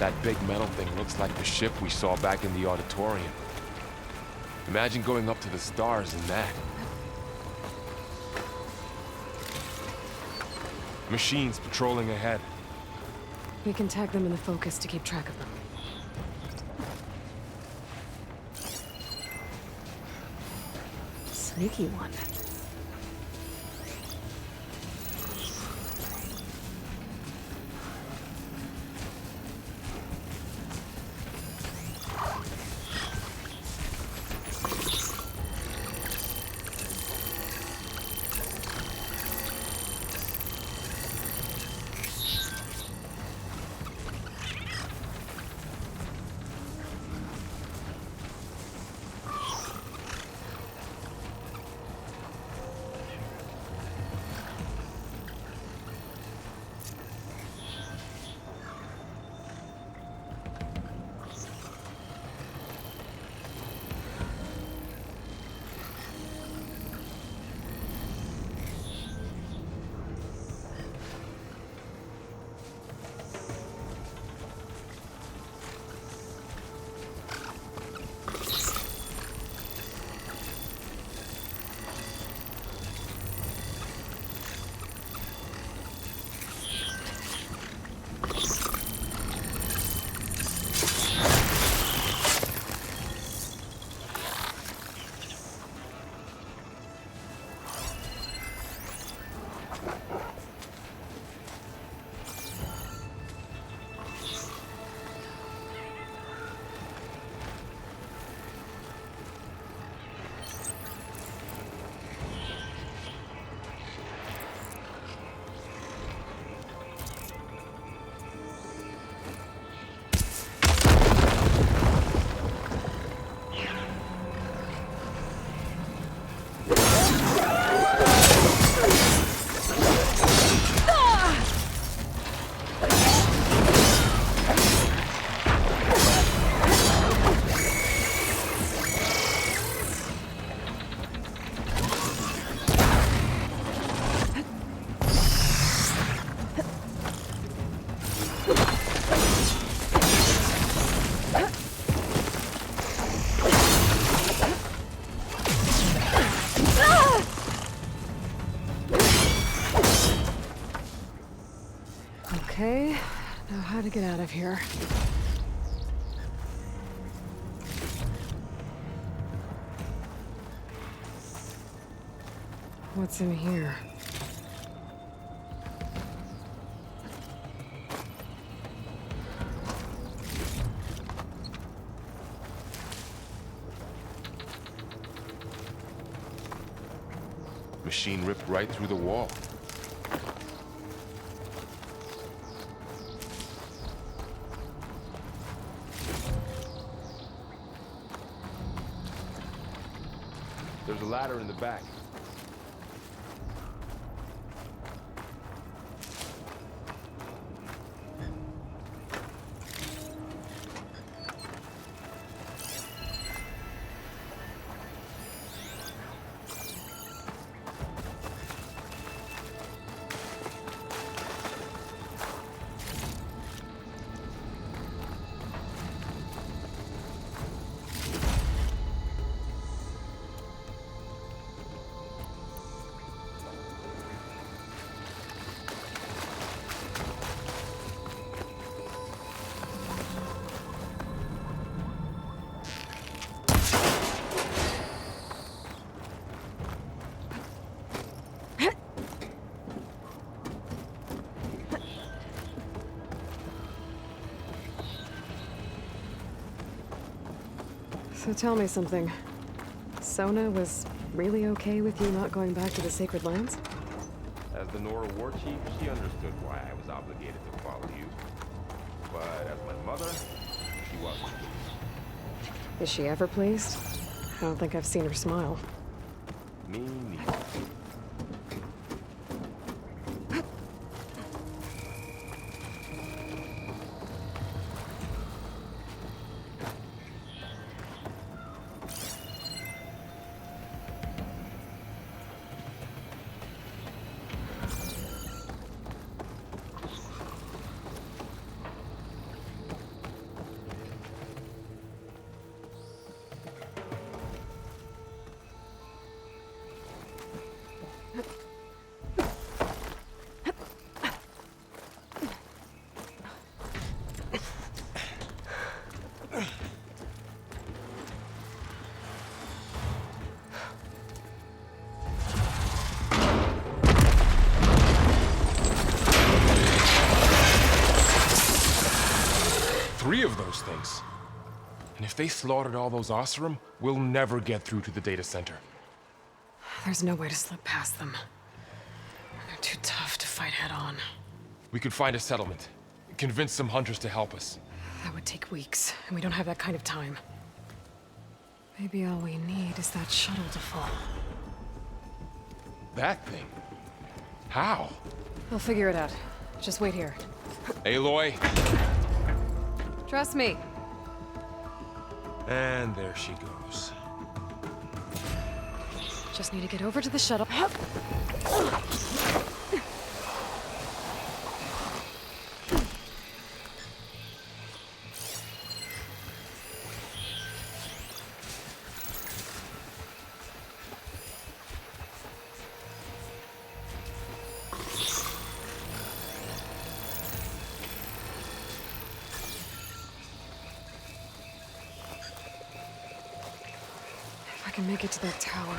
That big metal thing looks like the ship we saw back in the auditorium. Imagine going up to the stars in that. Machines patrolling ahead. We can tag them in the focus to keep track of them. Sneaky one. Okay, now how to get out of here. What's in here? Machine ripped right through the wall. There's a ladder in the back. So tell me something. Sona was really okay with you not going back to the Sacred Lands? As the Nora war chief, she understood why I was obligated to follow you. But as my mother, she wasn't. Is she ever pleased? I don't think I've seen her smile. Me neither. 3 of those things. And if they slaughtered all those Oseram, we'll never get through to the data center. There's no way to slip past them. They're too tough to fight head-on. We could find a settlement. Convince some hunters to help us. That would take weeks, and we don't have that kind of time. Maybe all we need is that shuttle to fall. That thing? How? We'll figure it out. Just wait here. Aloy. Trust me. And there she goes. Just need to get over to the shuttle. If I can make it to that tower,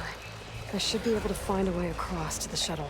I should be able to find a way across to the shuttle.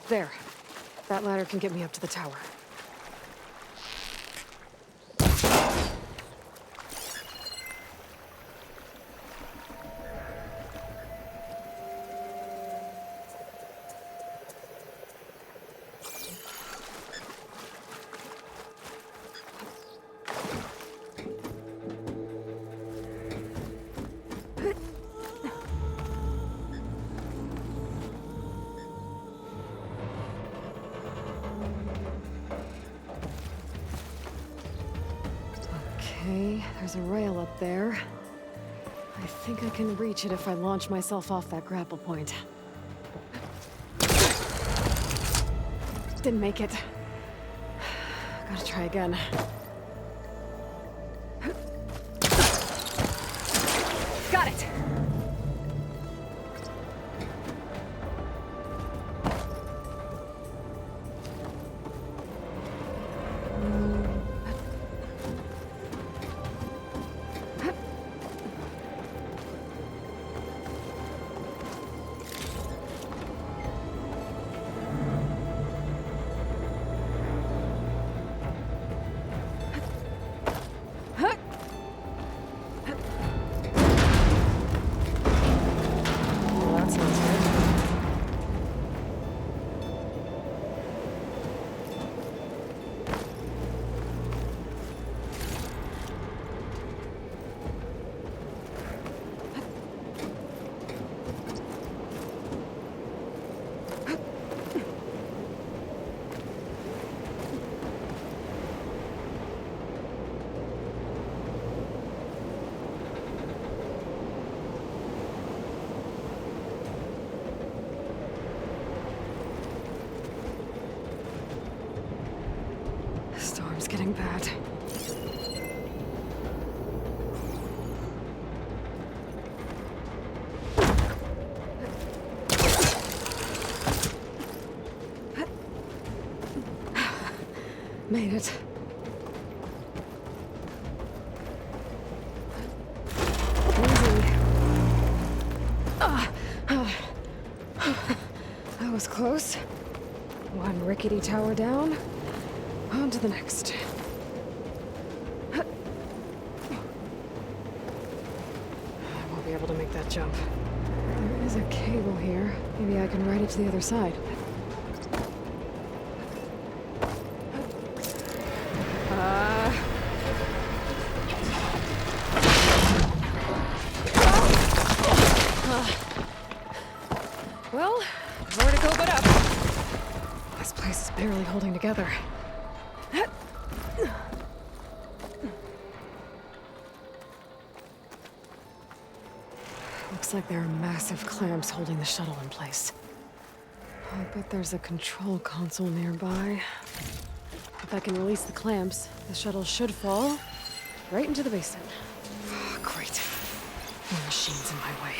There. That ladder can get me up to the tower. Okay, there's a rail up there. I think I can reach it if I launch myself off that grapple point. Didn't make it. Gotta try again. Got it! landing pad. Made it. Easy. That was close. One rickety tower down. On to the next. I won't be able to make that jump. There is a cable here. Maybe I can ride it to the other side. Well, vertigo but up. This place is barely holding together. Looks like there are massive clamps holding the shuttle in place. I bet there's a control console nearby. If I can release the clamps, the shuttle should fall right into the basin. Great. More machines in my way.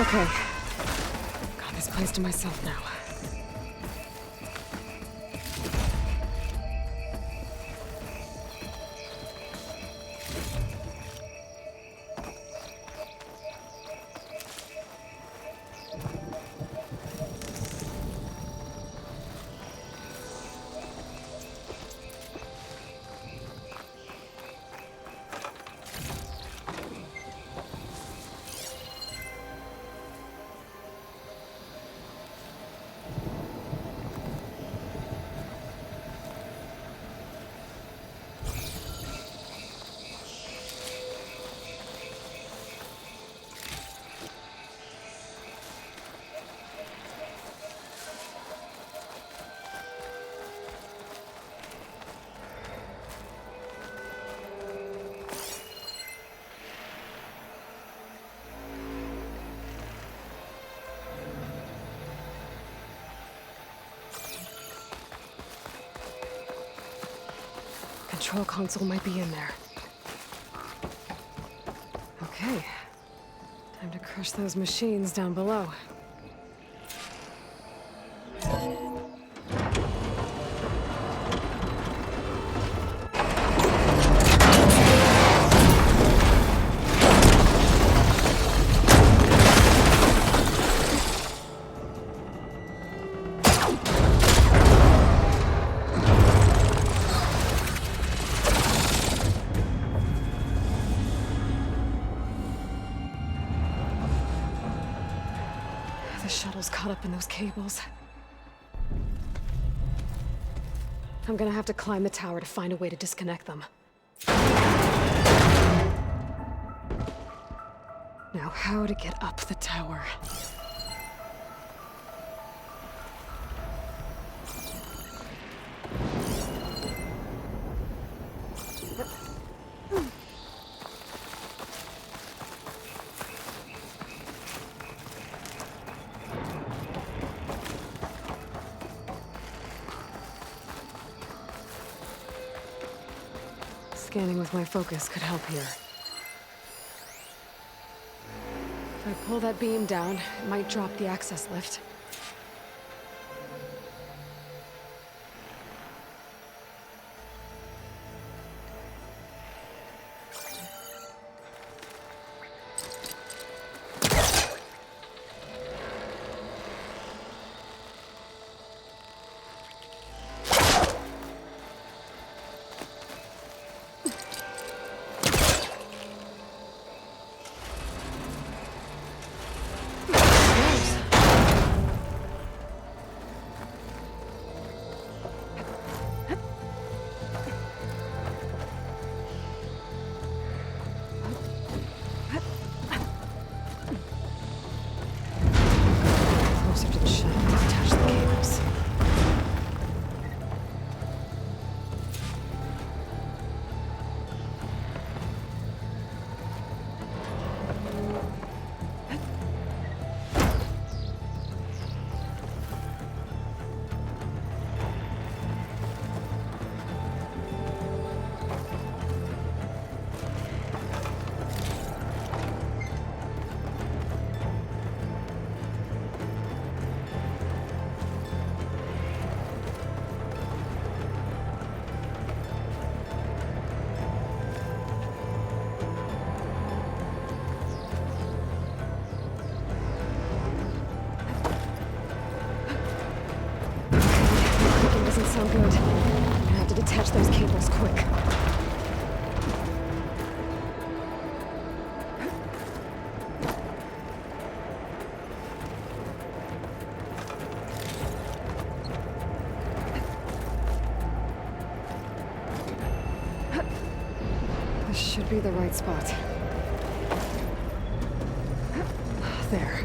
Okay. Got this place to myself now. control console might be in there. Okay. Time to crush those machines down below. The shuttle's caught up in those cables. I'm gonna have to climb the tower to find a way to disconnect them. Now, how to get up the tower? Scanning with my focus could help here. If I pull that beam down, it might drop the access lift. So good. I'm gonna have to detach those cables quick. This should be the right spot. There.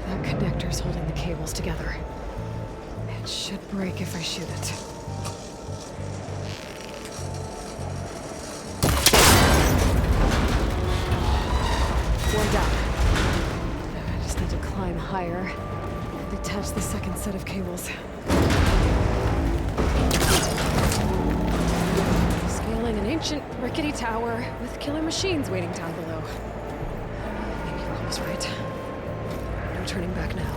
That connector's holding the cables together. It should break if I shoot it. One down. I just need to climb higher. Detach the second set of cables. Scaling an ancient, rickety tower with killer machines waiting down below. I think you're almost right. No turning back now.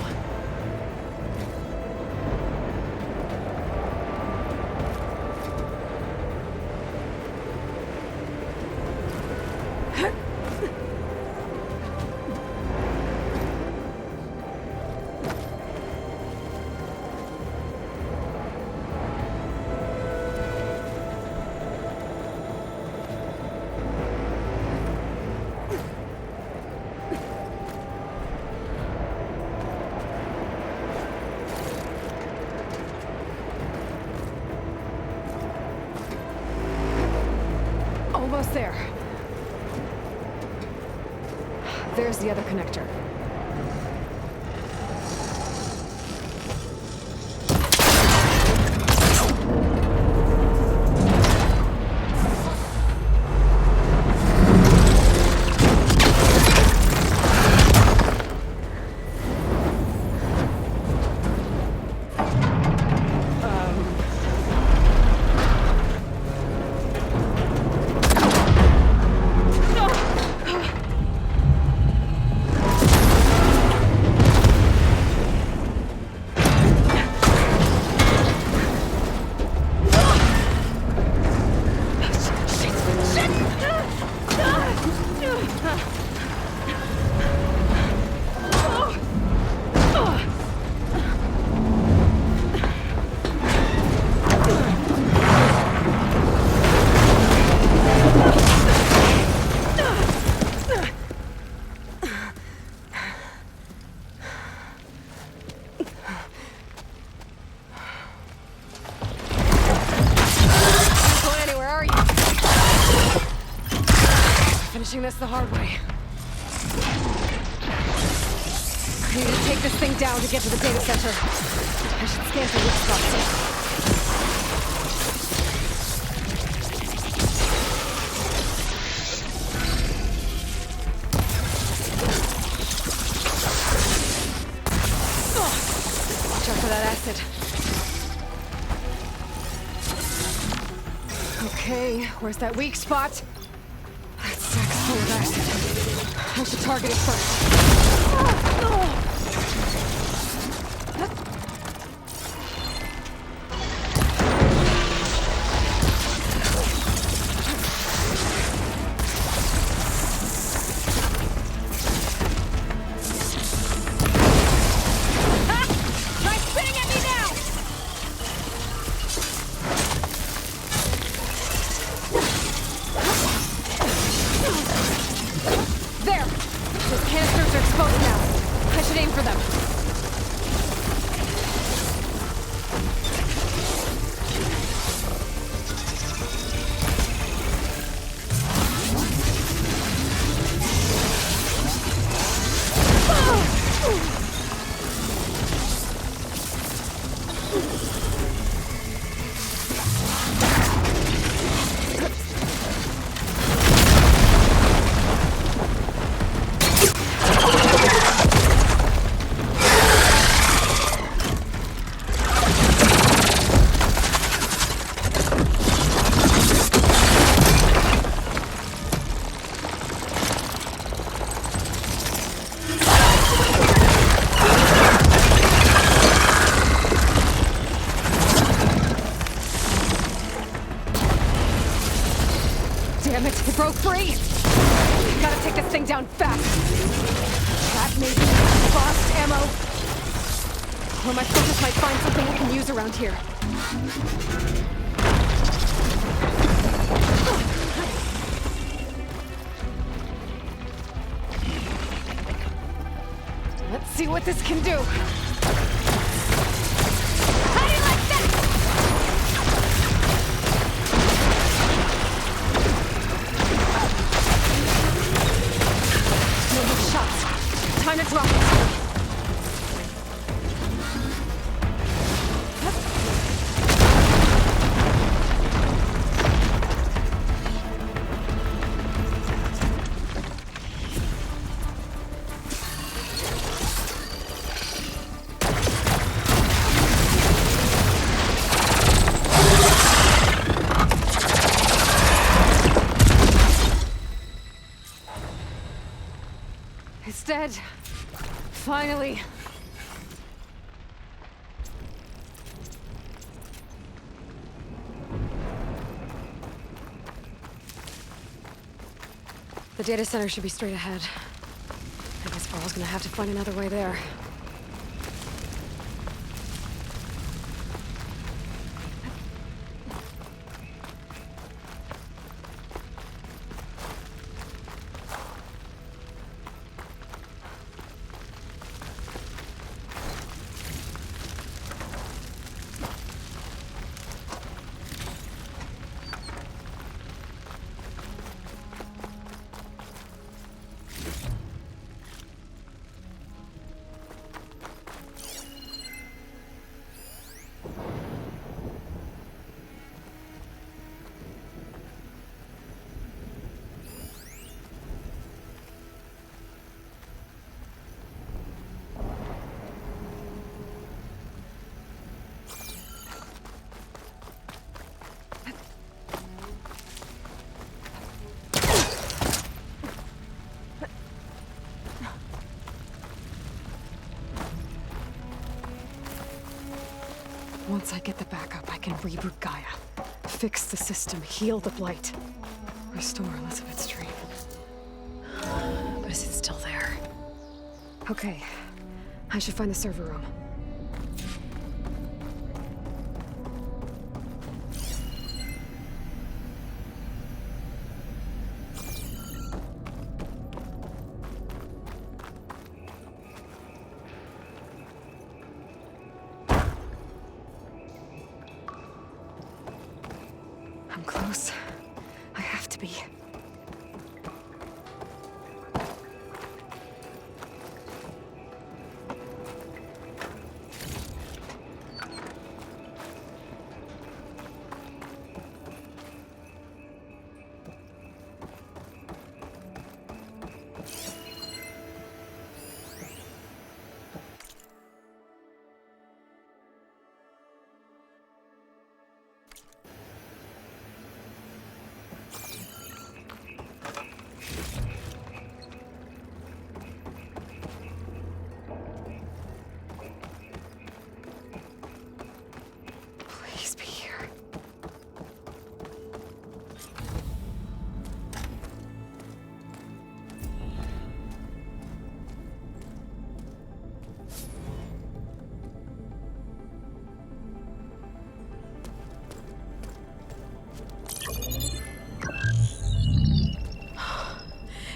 Almost there. There's the other connector. watching this the hard way. I need to take this thing down to get to the data center. I should scan for weak spots. Watch out for that acid. Okay, where's that weak spot? That sack's full of acid. I should target it first. Try spitting at me now! There! Those canisters are exposed now. I should aim for them. Damn it, it broke free! Gotta take this thing down fast! That may be lost ammo! Or my focus might find something we can use around here. Let's see what this can do! How do you like that? No more shots. Time to drop it. It's dead. Finally. The data center should be straight ahead. I guess Varl's gonna have to find another way there. Once I get the backup, I can reboot Gaia. Fix the system, heal the blight. Restore Elizabeth's dream. But is it still there? Okay. I should find the server room. I'm close. I have to be.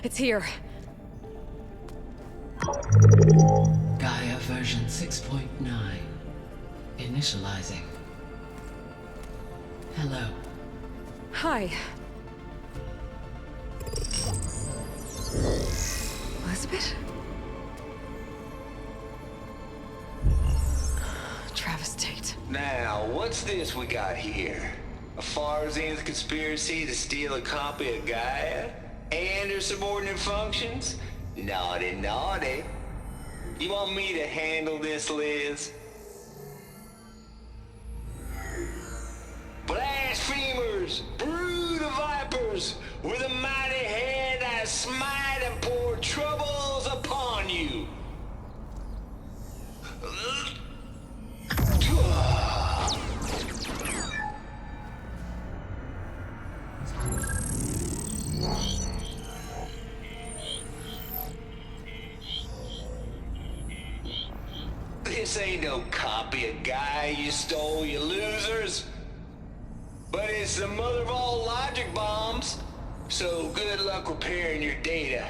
It's here. Gaia version 6.9. Initializing. Hello. Hi. Elizabeth? Travis Tate. Now, what's this we got here? A Farzian's conspiracy to steal a copy of Gaia? And her subordinate functions? Naughty, naughty. You want me to handle this, Liz? Blasphemers! Brood of vipers! With a mighty hand I smite and pour troubles upon you! This ain't no copy of Gaia you stole, you losers. But it's the mother of all logic bombs. So good luck repairing your data.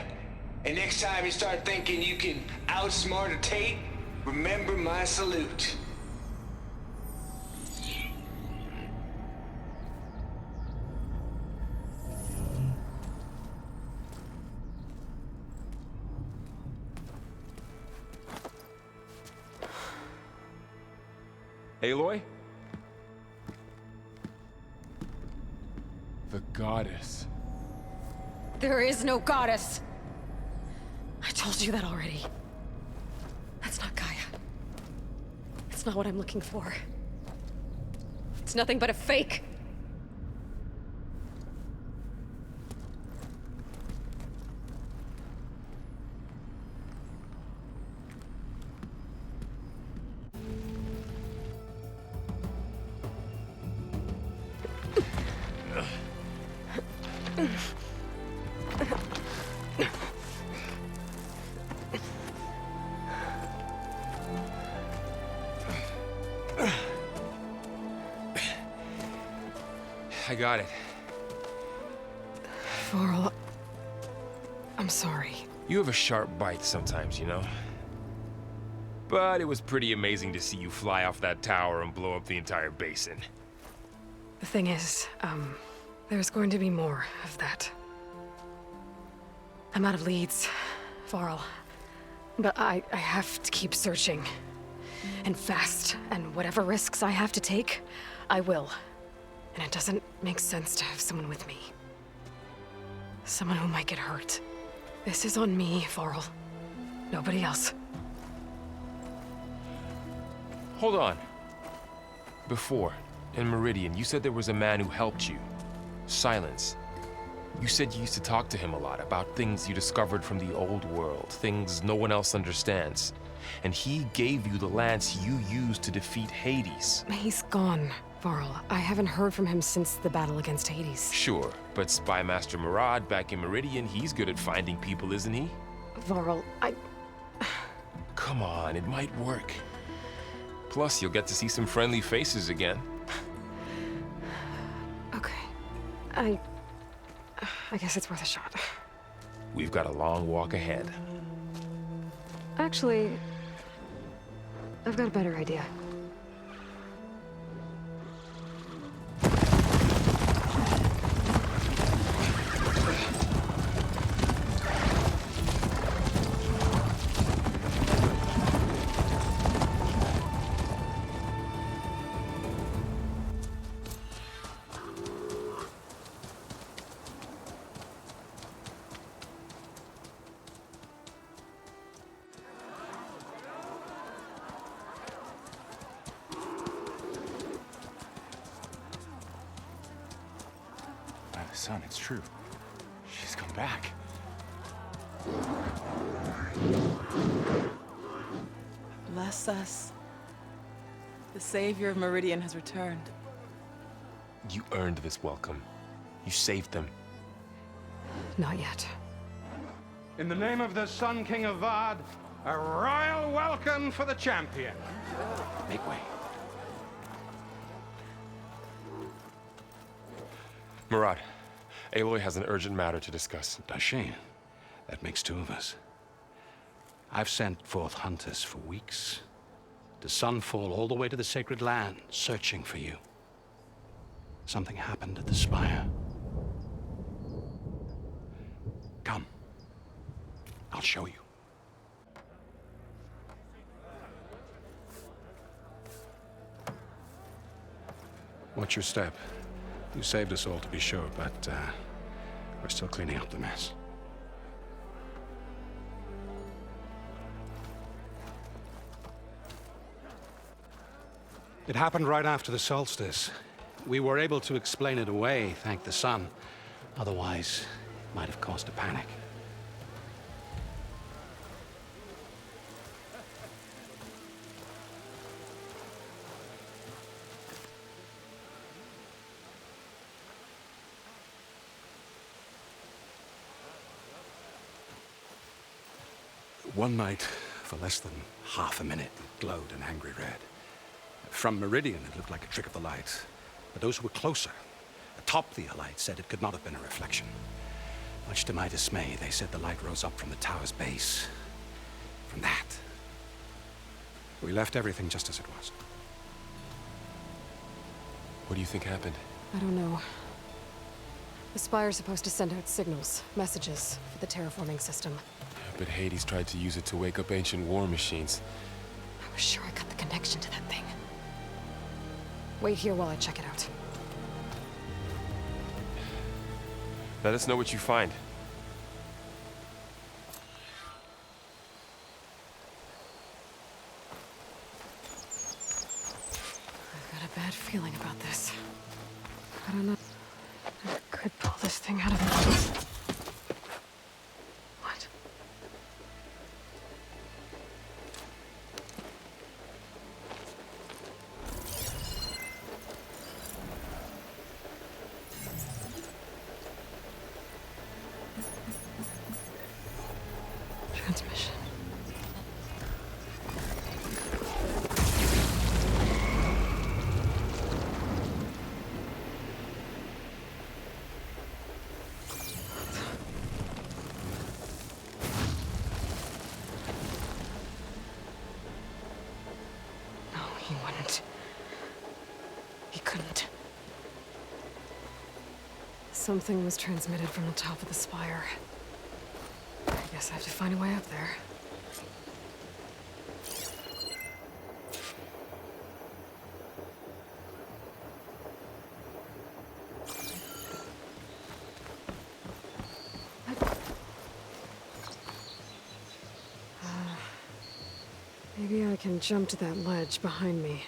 And next time you start thinking you can outsmart a Tate, remember my salute. Aloy? The goddess. There is no goddess. I told you that already. That's not Gaia. It's not what I'm looking for. It's nothing but a fake. I got it. Varl, I'm sorry. You have a sharp bite sometimes, you know? But it was pretty amazing to see you fly off that tower and blow up the entire basin. The thing is, there's going to be more of that. I'm out of leads, Varl. But I have to keep searching. And fast, and whatever risks I have to take, I will. And it doesn't make sense to have someone with me. Someone who might get hurt. This is on me, Varl. Nobody else. Hold on. Before, in Meridian, you said there was a man who helped you. Silence. You said you used to talk to him a lot about things you discovered from the old world, things no one else understands. And he gave you the lance you used to defeat Hades. He's gone, Varl. I haven't heard from him since the battle against Hades. Sure, but Spy Master Murad back in Meridian, he's good at finding people, isn't he? Varl, Come on, it might work. Plus, you'll get to see some friendly faces again. Okay. I guess it's worth a shot. We've got a long walk ahead. Actually, I've got a better idea. Son, it's true. She's come back. Bless us. The savior of Meridian has returned. You earned this welcome. You saved them. Not yet. In the name of the Sun King of Vard, a royal welcome for the champion. Make way. Murad, Aloy has an urgent matter to discuss. Dashane, That makes two of us. I've sent forth hunters for weeks, to sunfall all the way to the sacred land, searching for you. Something happened at the spire. Come. I'll show you. Watch your step. You saved us all, to be sure, but we're still cleaning up the mess. It happened right after the solstice. We were able to explain it away, thank the sun. Otherwise, it might have caused a panic. One night, for less than half a minute, it glowed an angry red. From Meridian, it looked like a trick of the light. But those who were closer, atop the light, said it could not have been a reflection. Much to my dismay, they said the light rose up from the tower's base. From that. We left everything just as it was. What do you think happened? I don't know. The Spire's supposed to send out signals, messages, for the terraforming system. But Hades tried to use it to wake up ancient war machines. I was sure I got the connection to that thing. Wait here while I check it out. Let us know what you find. I've got a bad feeling about this. I don't know. I could pull this thing out of it. What? Transmission. No, he wouldn't. He couldn't. Something was transmitted from the top of the spire. I guess I have to find a way up there. Maybe I can jump to that ledge behind me.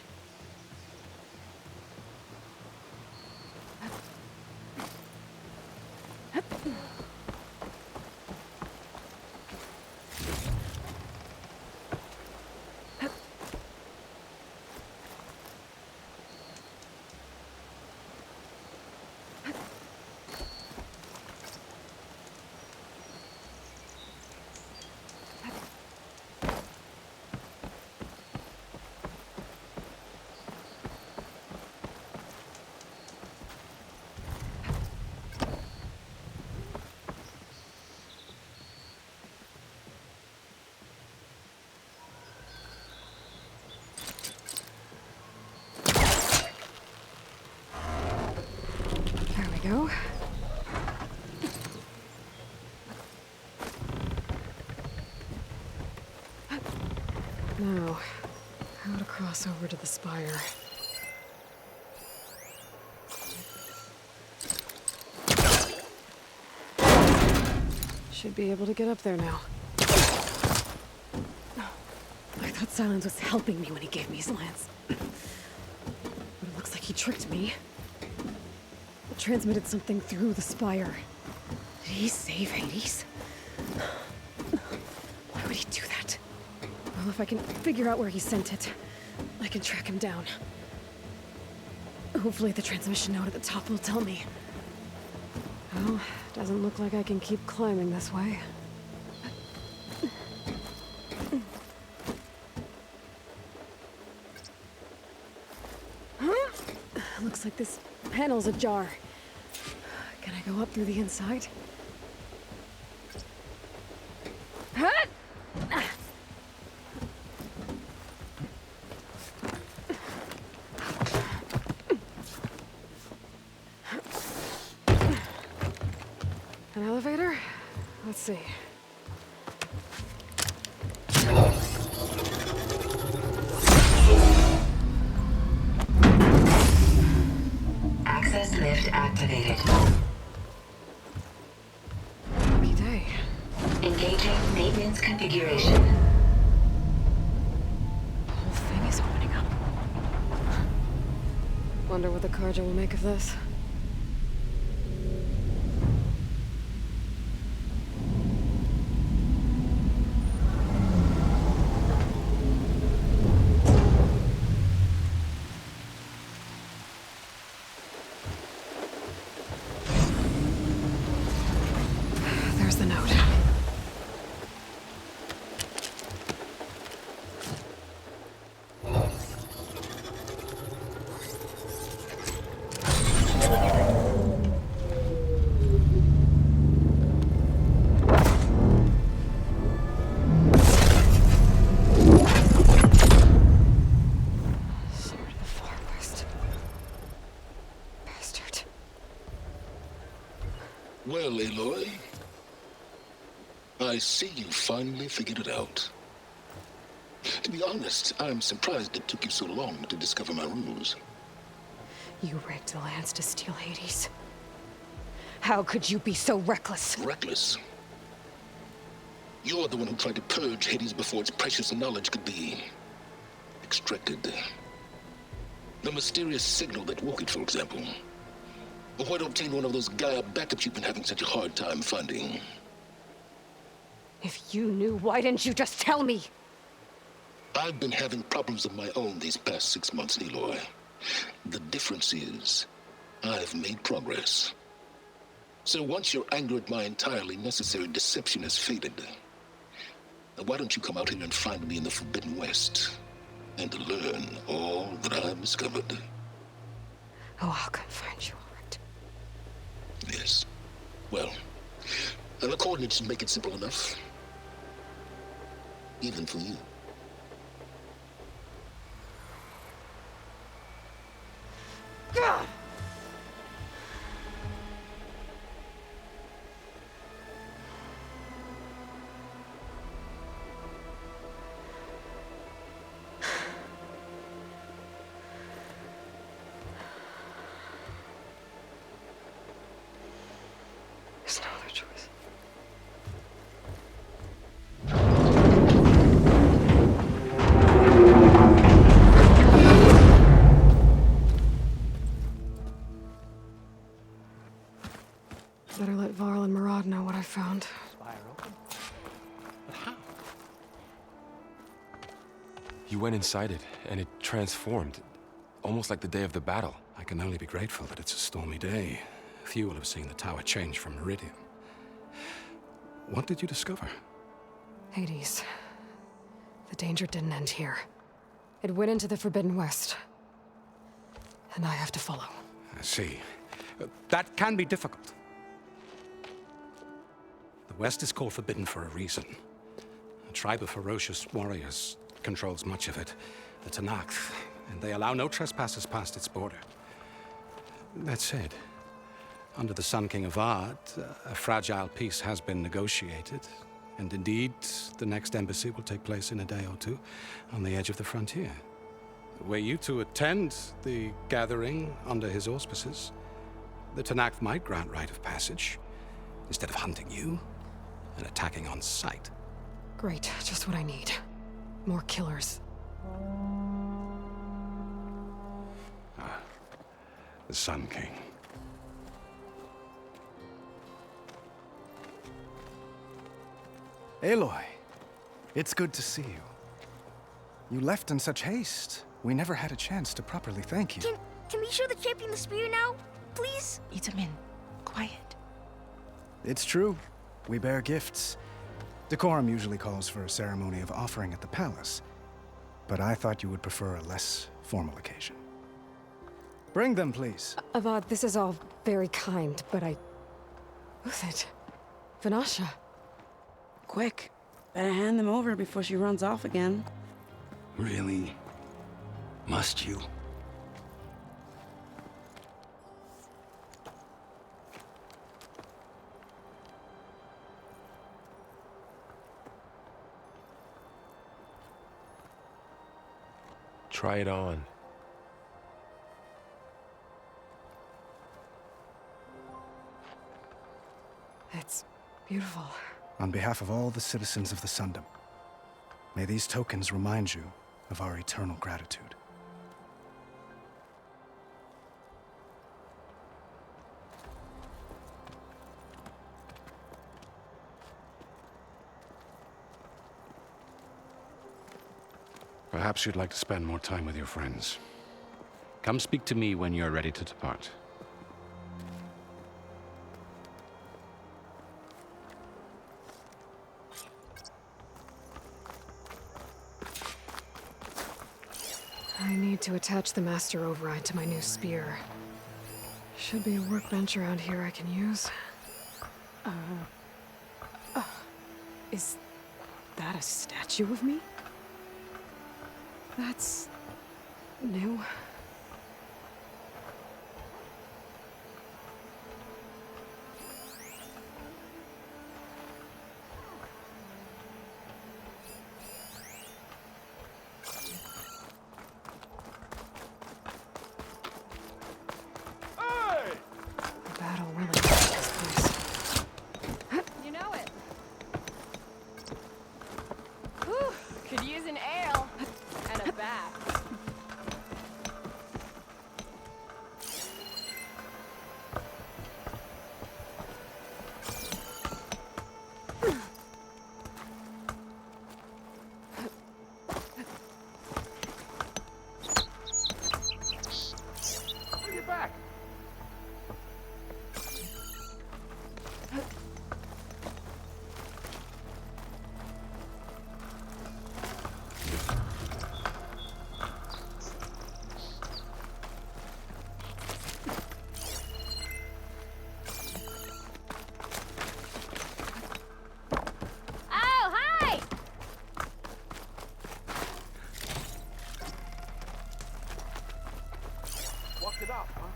Go. Now, how to cross over to the spire. Should be able to get up there now. I thought Silence was helping me when he gave me his lance. But it looks like he tricked me. Transmitted something through the spire. Did he save Hades? Why would he do that? Well, if I can figure out where he sent it, I can track him down. Hopefully the transmission node at the top will tell me. Well, doesn't look like I can keep climbing this way. Looks like this panel's ajar. Can I go up through the inside? An elevator? Let's see. Access lift activated. Lucky day. Engaging maintenance configuration. The whole thing is opening up. Wonder what the Carja will make of this. There's the note. Sword of the Far West. Bastard. Well, Aloy, I see you finally figured it out. To be honest, I'm surprised it took you so long to discover my ruse. You rigged the lands to steal Hades. How could you be so reckless? Reckless? You're the one who tried to purge Hades before its precious knowledge could be extracted. The mysterious signal that woke it, for example. Or why to obtain one of those Gaia backups you've been having such a hard time finding? If you knew, why didn't you just tell me? I've been having problems of my own these past 6 months, Aloy. The difference is, I've made progress. So once your anger at my entirely necessary deception has faded, why don't you come out here and find me in the Forbidden West, and learn all that I've discovered? Oh, I'll come find you, all right. Yes. Well, and the coordinates should make it simple enough. Even for you. Gah! There's no other choice. Better let Varl and Murad know what I found. You went inside it, and it transformed. Almost like the day of the battle. I can only be grateful that it's a stormy day. Few will have seen the tower change from Meridian. What did you discover? Hades. The danger didn't end here. It went into the Forbidden West. And I have to follow. I see. That can be difficult. The West is called Forbidden for a reason. A tribe of ferocious warriors controls much of it, the Tanakh, and they allow no trespassers past its border. That said, under the Sun King of Ard, a fragile peace has been negotiated, and indeed, the next embassy will take place in a day or two on the edge of the frontier. Were you to attend the gathering under his auspices, the Tanakh might grant right of passage, instead of hunting you and attacking on sight. Great, just what I need. More killers. The Sun King. Aloy, it's good to see you. You left in such haste. We never had a chance to properly thank you. Can we show the champion the spear now? Please? Itamin, quiet. It's true. We bear gifts. Decorum usually calls for a ceremony of offering at the palace. But I thought you would prefer a less formal occasion. Bring them, please. Avad, this is all very kind, but who's it? Vanasha. Quick. Better hand them over before she runs off again. Really? Must you? Try it on. It's beautiful. On behalf of all the citizens of the Sundom, may these tokens remind you of our eternal gratitude. Perhaps you'd like to spend more time with your friends. Come speak to me when you're ready to depart. I need to attach the master override to my new spear. Should be a workbench around here I can use. Is that a statue of me? That's new. The battle really rocked this place. You know it. Whew, could use an ale and a bath. Bring it back. Oh, hi! Walked it up, huh?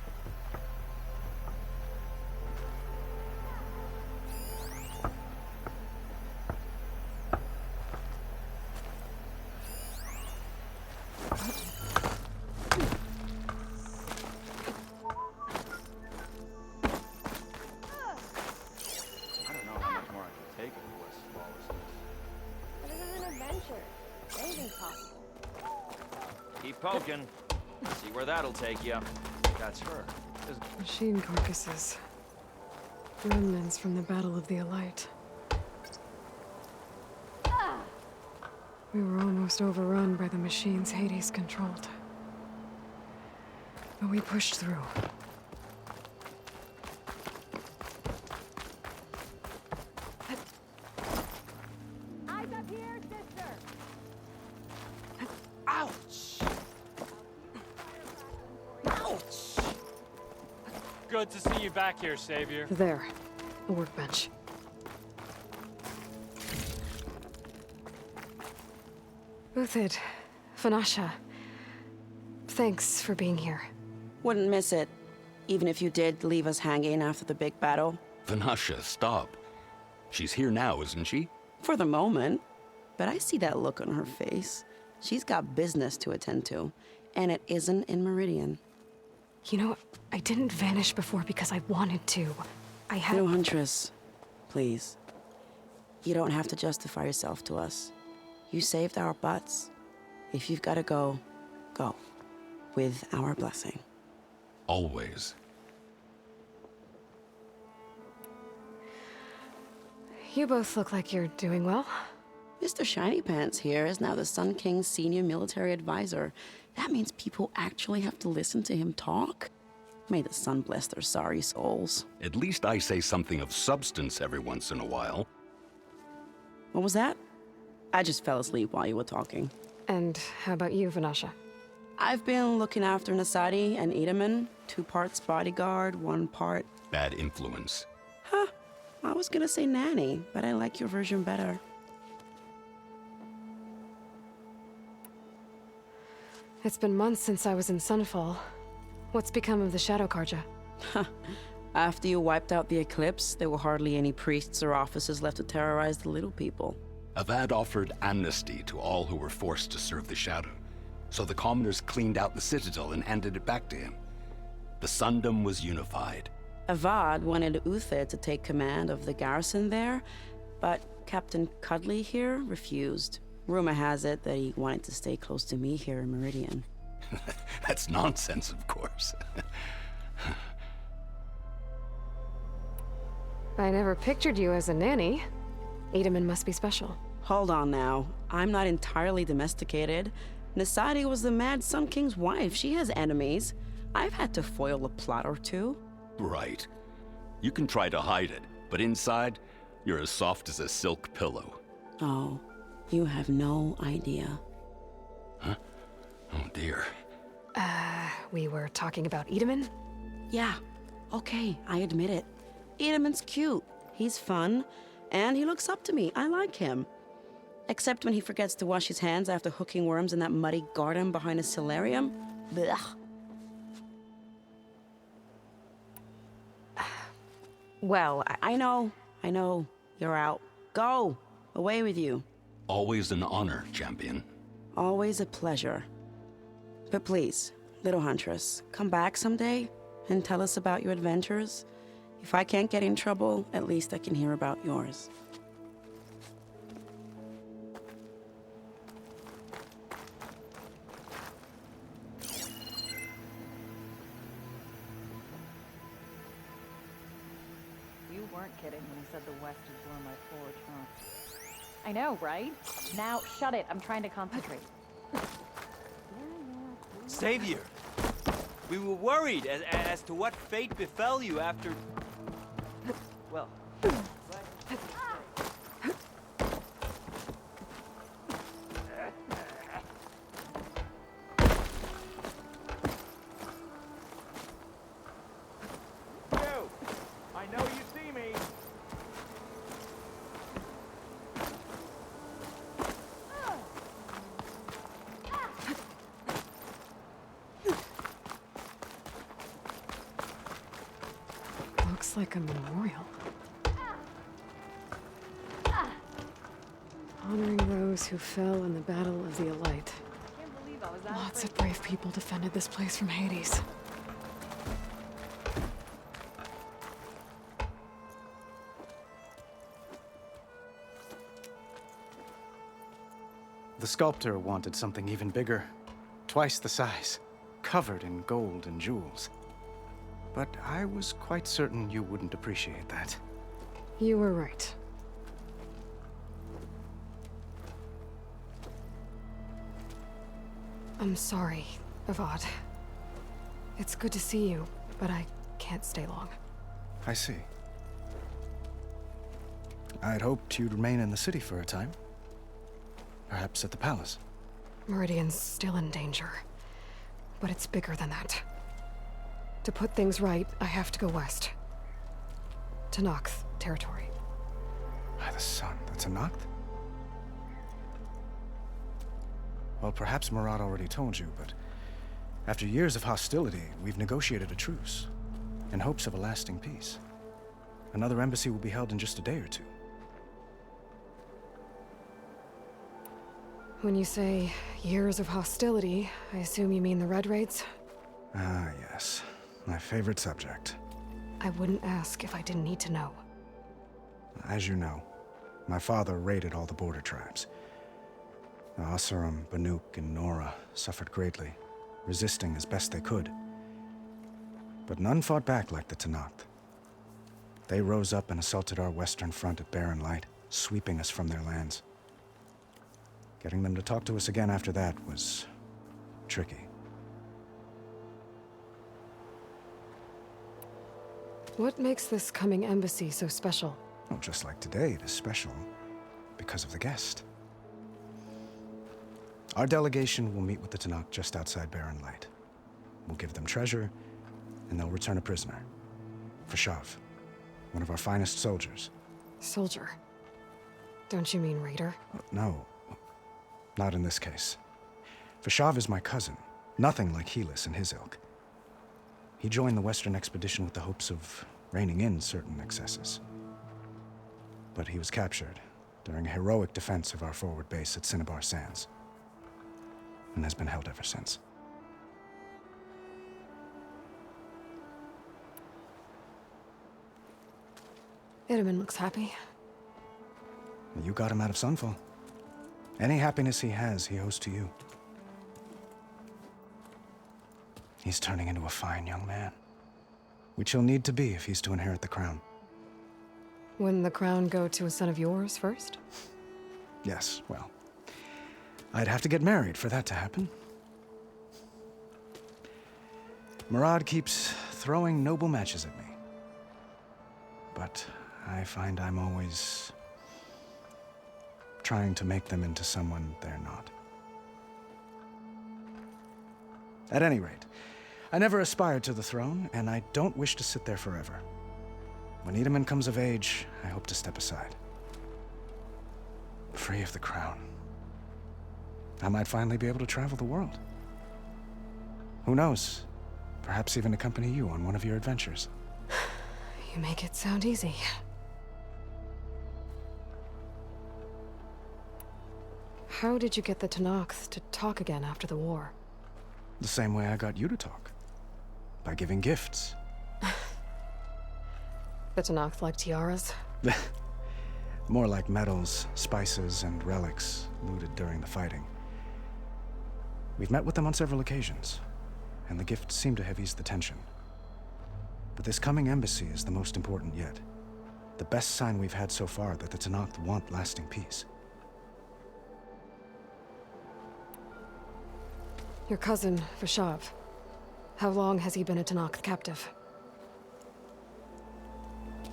I don't know how much more I can take of this lawlessness. But this is an adventure. Anything's possible. Keep poking. See where that'll take you. That's her. Machine carcasses. Remnants from the Battle of the Alight. We were almost overrun by the machines Hades controlled. But we pushed through. Eyes up here, sister! Ouch! Ouch! Good to see you back here, Savior. There. A workbench. Uthid, Vanasha. Thanks for being here. Wouldn't miss it, even if you did leave us hanging after the big battle. Vanasha, stop. She's here now, isn't she? For the moment. But I see that look on her face. She's got business to attend to, and it isn't in Meridian. You know, I didn't vanish before because I wanted to. I had... No, Huntress. Please. You don't have to justify yourself to us. You saved our butts. If you've got to go, go. With our blessing. Always. You both look like you're doing well. Mr. Shiny Pants here is now the Sun King's senior military advisor. That means people actually have to listen to him talk? May the sun bless their sorry souls. At least I say something of substance every once in a while. What was that? I just fell asleep while you were talking. And how about you, Vanasha? I've been looking after Nasadi and Edaman. 2 parts bodyguard, 1 part... Bad influence. Huh. I was gonna say nanny, but I like your version better. It's been months since I was in Sunfall. What's become of the Shadow Karja? After you wiped out the eclipse, there were hardly any priests or officers left to terrorize the little people. Avad offered amnesty to all who were forced to serve the Shadow, so the commoners cleaned out the citadel and handed it back to him. The Sundom was unified. Avad wanted Uther to take command of the garrison there, but Captain Cudley here refused. Rumor has it that he wanted to stay close to me here in Meridian. That's nonsense, of course. I never pictured you as a nanny. Edaman must be special. Hold on now. I'm not entirely domesticated. Nasadi was the Mad Sun King's wife. She has enemies. I've had to foil a plot or two. Right. You can try to hide it, but inside, you're as soft as a silk pillow. Oh, you have no idea. Huh? Oh dear. We were talking about Edaman? Yeah, okay, I admit it. Edaman's cute. He's fun, and he looks up to me. I like him. Except when he forgets to wash his hands after hooking worms in that muddy garden behind a solarium. Blech. Well, I know. You're out. Go! Away with you. Always an honor, champion. Always a pleasure. But please, little huntress, come back someday and tell us about your adventures. If I can't get in trouble, at least I can hear about yours. You weren't kidding when you said the West would blow my forge, huh? I know, right? Now, shut it. I'm trying to concentrate. Savior! We were worried as to what fate befell you after... Well... I know you see me! Looks like a memorial. Honoring those who fell in the Battle of the Alight. Lots of brave people defended this place from Hades. The sculptor wanted something even bigger, twice the size, covered in gold and jewels. But I was quite certain you wouldn't appreciate that. You were right. I'm sorry, Avad. It's good to see you, but I can't stay long. I see. I'd hoped you'd remain in the city for a time. Perhaps at the palace. Meridian's still in danger, but it's bigger than that. To put things right, I have to go west. To Noct territory. By the sun, that's a Noct? Well, perhaps Murad already told you, but after years of hostility, we've negotiated a truce, in hopes of a lasting peace. Another embassy will be held in just a day or two. When you say years of hostility, I assume you mean the Red Raids? Ah, yes. My favorite subject. I wouldn't ask if I didn't need to know. As you know, my father raided all the border tribes. The Asuram, Banuk, and Nora suffered greatly, resisting as best they could. But none fought back like the Tenakth. They rose up and assaulted our western front at Barren Light, sweeping us from their lands. Getting them to talk to us again after that was tricky. What makes this coming embassy so special? Well, just like today, it is special because of the guest. Our delegation will meet with the Tenakth just outside Barren Light. We'll give them treasure, and they'll return a prisoner. Fashav, one of our finest soldiers. Soldier? Don't you mean raider? No, not in this case. Fashav is my cousin, Nothing like Helis and his ilk. He joined the Western expedition with the hopes of reining in certain excesses. But he was captured during a heroic defense of our forward base at Cinnabar Sands, and has been held ever since. Itamen looks happy. You got him out of Sunfall. Any happiness he has, he owes to you. He's turning into a fine young man, which he'll need to be if he's to inherit the crown. Wouldn't the crown go to a son of yours first? Yes, well, I'd have to get married for that to happen. Murad keeps throwing noble matches at me. But I find I'm always trying to make them into someone they're not. At any rate, I never aspired to the throne, and I don't wish to sit there forever. When Itamen comes of age, I hope to step aside. Free of the crown. I might finally be able to travel the world. Who knows? Perhaps even accompany you on one of your adventures. You make it sound easy. How did you get the Tenakth to talk again after the war? The same way I got you to talk. By giving gifts. The Tenakth like tiaras? More like medals, spices, and relics looted during the fighting. We've met with them on several occasions, and the gifts seem to have eased the tension. But this coming embassy is the most important yet. The best sign we've had so far that the Tenakth want lasting peace. Your cousin, Vashav. How long has he been a Tenakth captive?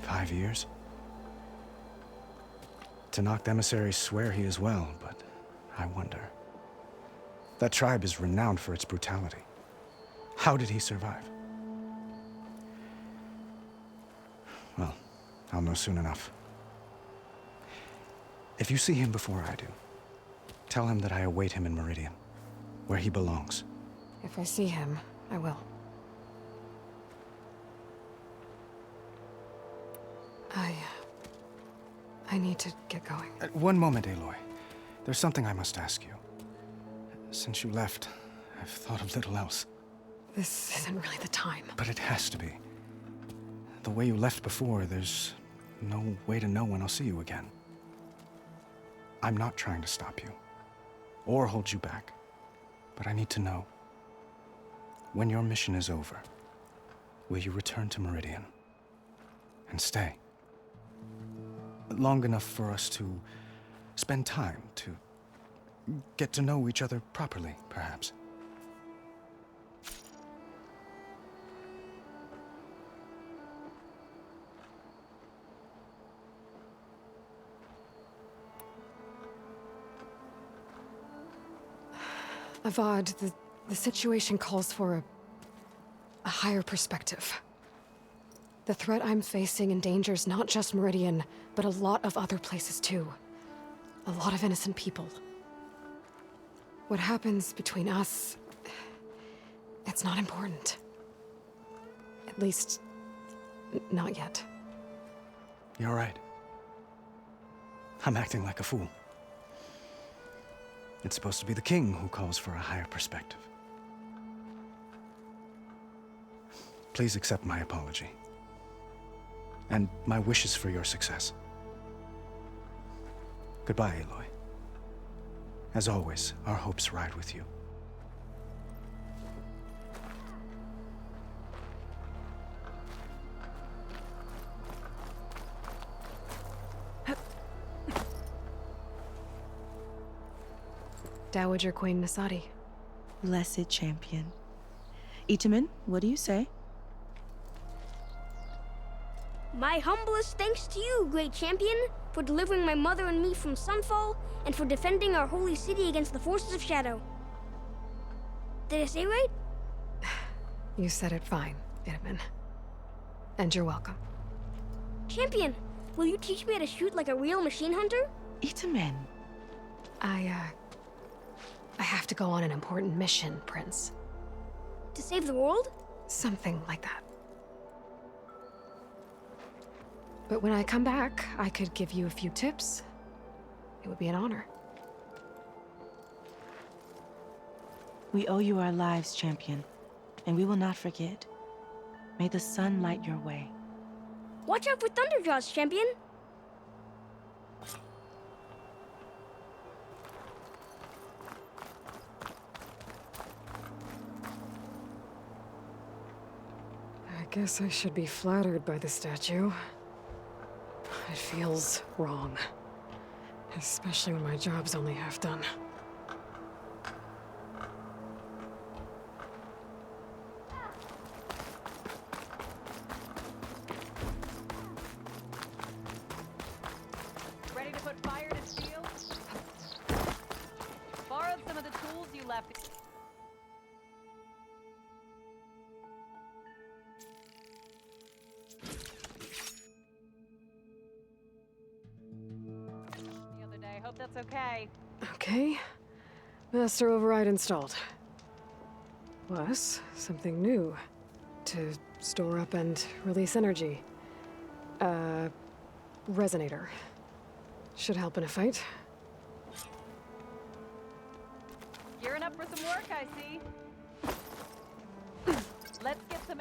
5 years. Tenakth emissaries swear he is well, but I wonder. That tribe is renowned for its brutality. How did he survive? Well, I'll know soon enough. If you see him before I do, tell him that I await him in Meridian, where he belongs. If I see him, I will. I need to get going. One moment, Aloy. There's something I must ask you. Since you left, I've thought of little else. This isn't really the time. But it has to be. The way you left before, there's no way to know when I'll see you again. I'm not trying to stop you, or hold you back. But I need to know, when your mission is over, will you return to Meridian and stay? Long enough for us to spend time, to get to know each other properly, perhaps. Avad, the situation calls for a higher perspective. The threat I'm facing endangers not just Meridian, but a lot of other places too. A lot of innocent people. What happens between us, it's not important. At least, not yet. You're right. I'm acting like a fool. It's supposed to be the king who calls for a higher perspective. Please accept my apology. And my wishes for your success. Goodbye, Aloy. As always, our hopes ride with you. Dowager Queen Nasadi. Blessed champion. Itamen, what do you say? My humblest thanks to you, great champion, for delivering my mother and me from Sunfall, and for defending our holy city against the forces of Shadow. Did I say right? You said it fine, Itamen. And you're welcome. Champion, will you teach me how to shoot like a real machine hunter? Itamen. I have to go on an important mission, Prince. to save the world? Something like that. But when I come back, I could give you a few tips. It would be an honor. We owe you our lives, champion, and we will not forget. May the sun light your way. Watch out for Thunderjaws, champion! I guess I should be flattered by the statue. It feels wrong. Especially when my job's only half done. Ready to put fire to steel? Borrowed some of the tools you left. The other day. Hope that's okay. Okay. Master override installed. Plus, something new. To store up and release energy. Resonator. Should help in a fight. Gearing up for some work, I see. Let's get some